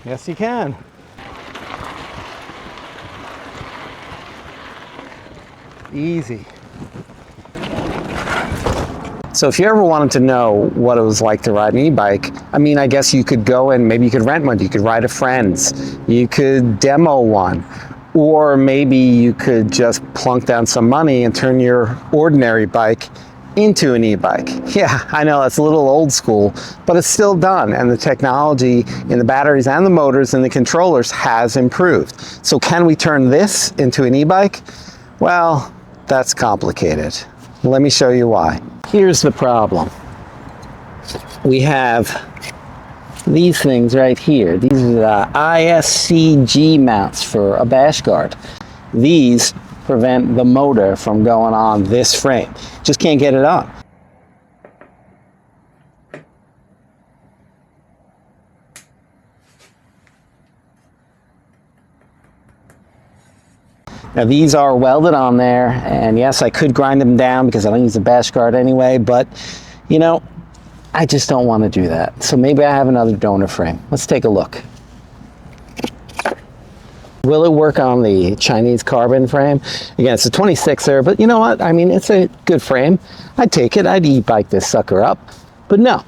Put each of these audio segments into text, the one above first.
Yes, you can. Easy. So if you ever wanted to know what it was like to ride an e-bike, I mean, I guess you could go and maybe you could rent one, you could ride a friend's, you could demo one, or maybe you could just plunk down some money and turn your ordinary bike into an e-bike. Yeah, I know that's a little old school, but it's still done, and the technology in the batteries and the motors and the controllers has improved. So can we turn this into an e-bike? Well, that's complicated. Let me show you why. Here's the problem. We have these things right here. These are the ISCG mounts for a bash guard. These prevent the motor from going on this frame. Just can't get it on. Now these are welded on there, and yes, I could grind them down because I don't use a bash guard anyway, but you know, I just don't want to do that. So maybe I have another donor frame. Let's take a look. Will it work on the Chinese carbon frame? Again, it's a 26er, but you know what? I mean, it's a good frame. I'd take it. I'd e-bike this sucker up. But no,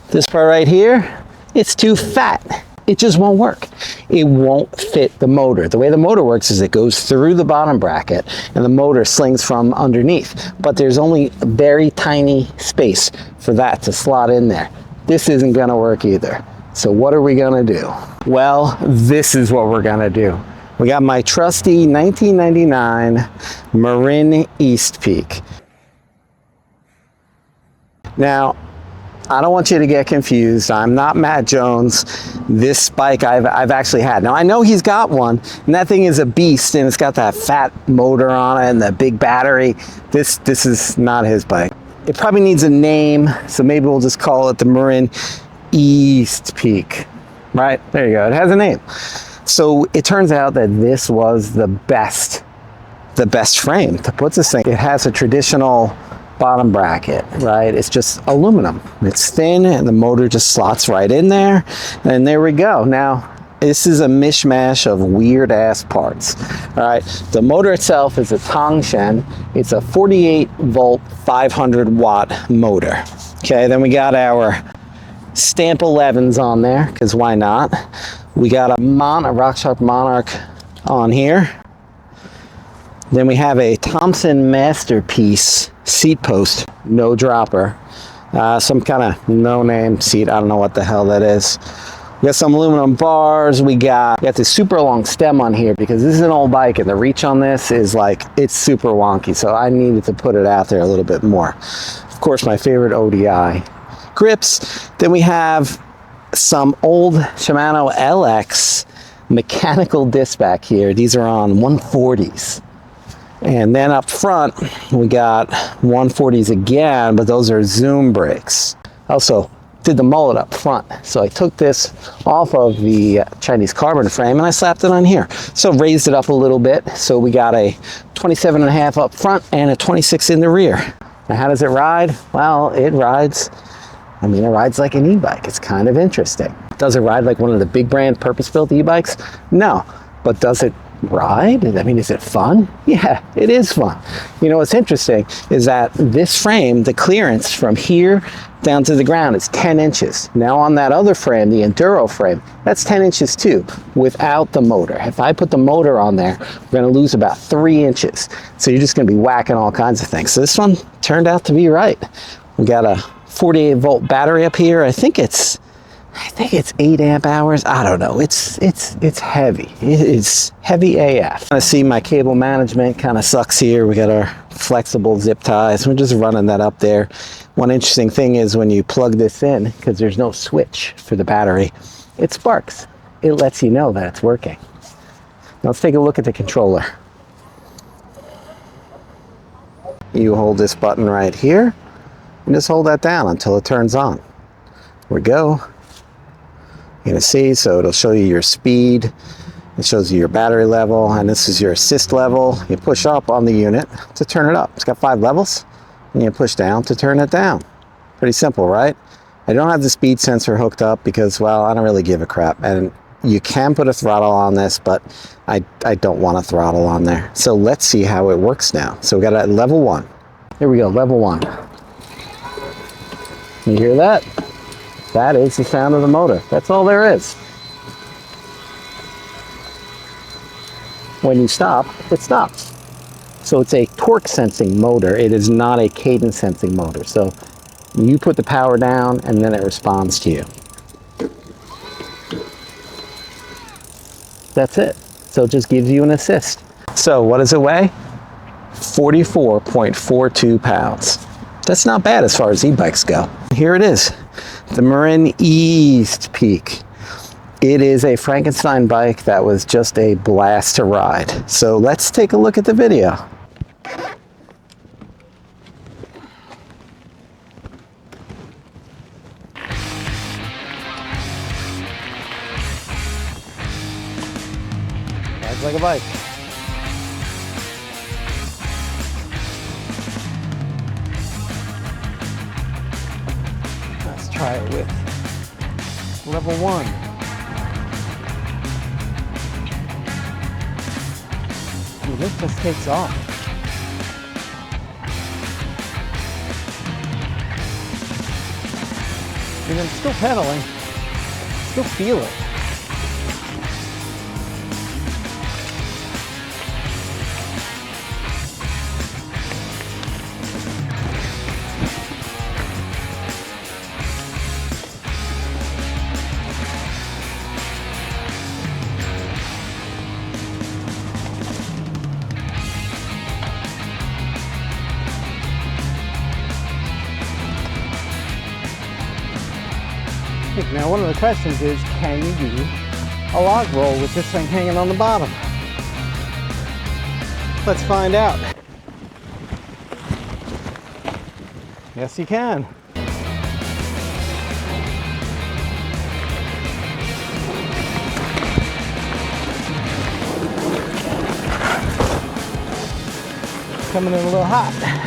this part right here, it's too fat. It just won't work. It won't fit the motor. The way the motor works is it goes through the bottom bracket and the motor slings from underneath. But there's only a very tiny space for that to slot in there. This isn't gonna work either. So what are we gonna do? Well, this is what we're gonna do. We got my trusty 1999 Marin East Peak. Now, I don't want you to get confused. I'm not Matt Jones. This bike I've actually had. Now I know he's got one, and that thing is a beast, and it's got that fat motor on it and the big battery. This is not his bike. It probably needs a name, so maybe we'll just call it the Marin East Peak. Right, there you go, it has a name. So it turns out that this was the best frame to put this thing. It has a traditional bottom bracket, right? It's just aluminum. It's thin and the motor just slots right in there. And there we go. Now, this is a mishmash of weird ass parts. All right, the motor itself is a Tongsheng. It's a 48 volt, 500 watt motor. Okay, then we got our Stamp 11s on there, because why not? We got a RockShark Monarch on here. Then we have a Thompson Masterpiece seat post, no dropper. Some kind of no-name seat, I don't know what the hell that is. We got some aluminum bars. We got this super long stem on here because this is an old bike and the reach on this is like, it's super wonky. So I needed to put it out there a little bit more. Of course, my favorite ODI grips. Then we have some old Shimano LX mechanical disc back here. These are on 140s. And then up front, we got 140s again, but those are Zoom brakes. Also did the mullet up front. So I took this off of the Chinese carbon frame and I slapped it on here. So raised it up a little bit. So we got a 27.5 up front and a 26 in the rear. Now how does it ride? Well, it rides, I mean, it rides like an e-bike. It's kind of interesting. Does it ride like one of the big brand purpose-built e-bikes? No, but does it ride? I mean, is it fun? Yeah, it is fun. You know, what's interesting is that this frame, the clearance from here down to the ground is 10 inches. Now on that other frame, the Enduro frame, that's 10 inches too, without the motor. If I put the motor on there, we're gonna lose about 3 inches. So you're just gonna be whacking all kinds of things. So this one turned out to be right. We got a 48 volt battery up here. I think it's 8 amp hours. I don't know. It's heavy. It's heavy AF. I see my cable management kind of sucks here. We got our flexible zip ties. We're just running that up there. One interesting thing is when you plug this in, because there's no switch for the battery, it sparks. It lets you know that it's working. Now let's take a look at the controller. You hold this button right here and just hold that down until it turns on. Here we go. You're gonna see, so it'll show you your speed, it shows you your battery level, and this is your assist level. You push up on the unit to turn it up. It's got 5 levels, and you push down to turn it down. Pretty simple, right? I don't have the speed sensor hooked up because, well, I don't really give a crap, and You can put a throttle on this, but I don't want a throttle on there. So let's see how it works now. So we got a level 1. Here we go, level 1. You hear that? That is the sound of the motor. That's all there is. When you stop, it stops. So it's a torque sensing motor. It is not a cadence sensing motor. So you put the power down and then it responds to you. That's it. So it just gives you an assist. So what does it weigh? 44.42 pounds. That's not bad as far as e-bikes go. Here it is, the Marin East Peak. It is a Frankenstein bike that was just a blast to ride. So let's take a look at the video. Rides like a bike. Let's try it with level 1. This just takes off. And I'm still pedaling, still feel it. Now one of the questions is, can you do a log roll with this thing hanging on the bottom? Let's find out. Yes, you can. Coming in a little hot.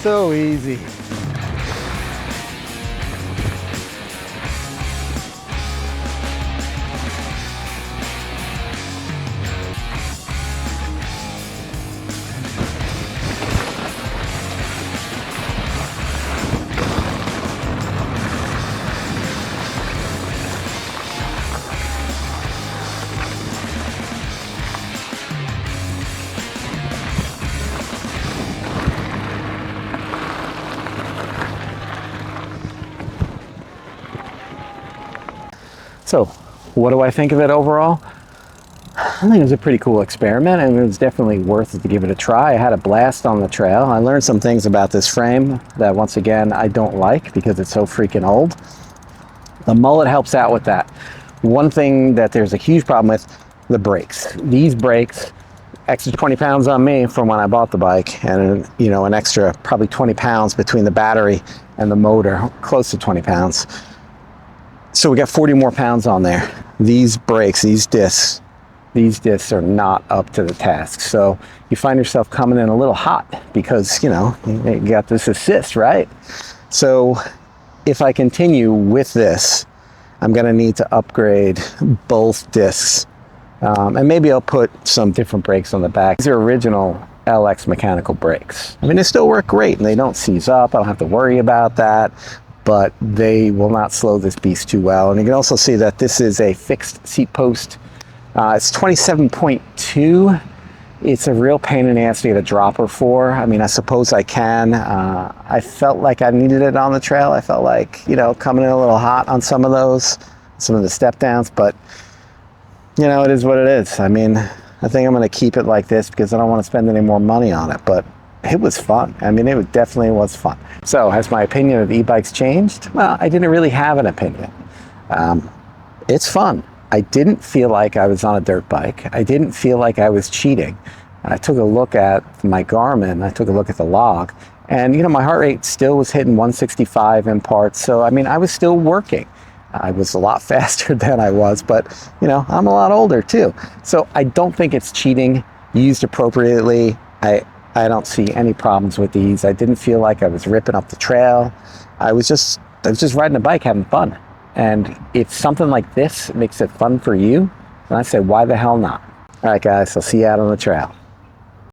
So easy. So, what do I think of it overall? I think it was a pretty cool experiment, and it was definitely worth it to give it a try. I had a blast on the trail. I learned some things about this frame that, once again, I don't like because it's so freaking old. The mullet helps out with that. One thing that there's a huge problem with, the brakes. These brakes, extra 20 pounds on me from when I bought the bike, and you know, an extra probably 20 pounds between the battery and the motor, close to 20 pounds. So we got 40 more pounds on there. These brakes, these discs are not up to the task. So you find yourself coming in a little hot because, you know, you got this assist, right? So if I continue with this, I'm gonna need to upgrade both discs. And maybe I'll put some different brakes on the back. These are original LX mechanical brakes. I mean, they still work great and they don't seize up. I don't have to worry about that, but they will not slow this beast too well. And you can also see that this is a fixed seat post. It's 27.2. It's a real pain in the ass to get a dropper for. I mean, I suppose I can. I felt like I needed it on the trail. I felt like, you know, coming in a little hot on some of those, some of the step downs, but you know, it is what it is. I mean, I think I'm gonna keep it like this because I don't want to spend any more money on it, but it was fun. I mean, it definitely was fun. So has my opinion of e-bikes changed? Well, I didn't really have an opinion. It's fun. I didn't feel like I was on a dirt bike. I didn't feel like I was cheating. And I took a look at my Garmin, I took a look at the log, and you know, my heart rate still was hitting 165 in parts. So, I mean, I was still working. I was a lot faster than I was, but you know, I'm a lot older too. So I don't think it's cheating. Used appropriately, I don't see any problems with these. I didn't feel like I was ripping up the trail. I was just riding a bike, having fun. And if something like this makes it fun for you, then I say, why the hell not? All right, guys, I'll see you out on the trail.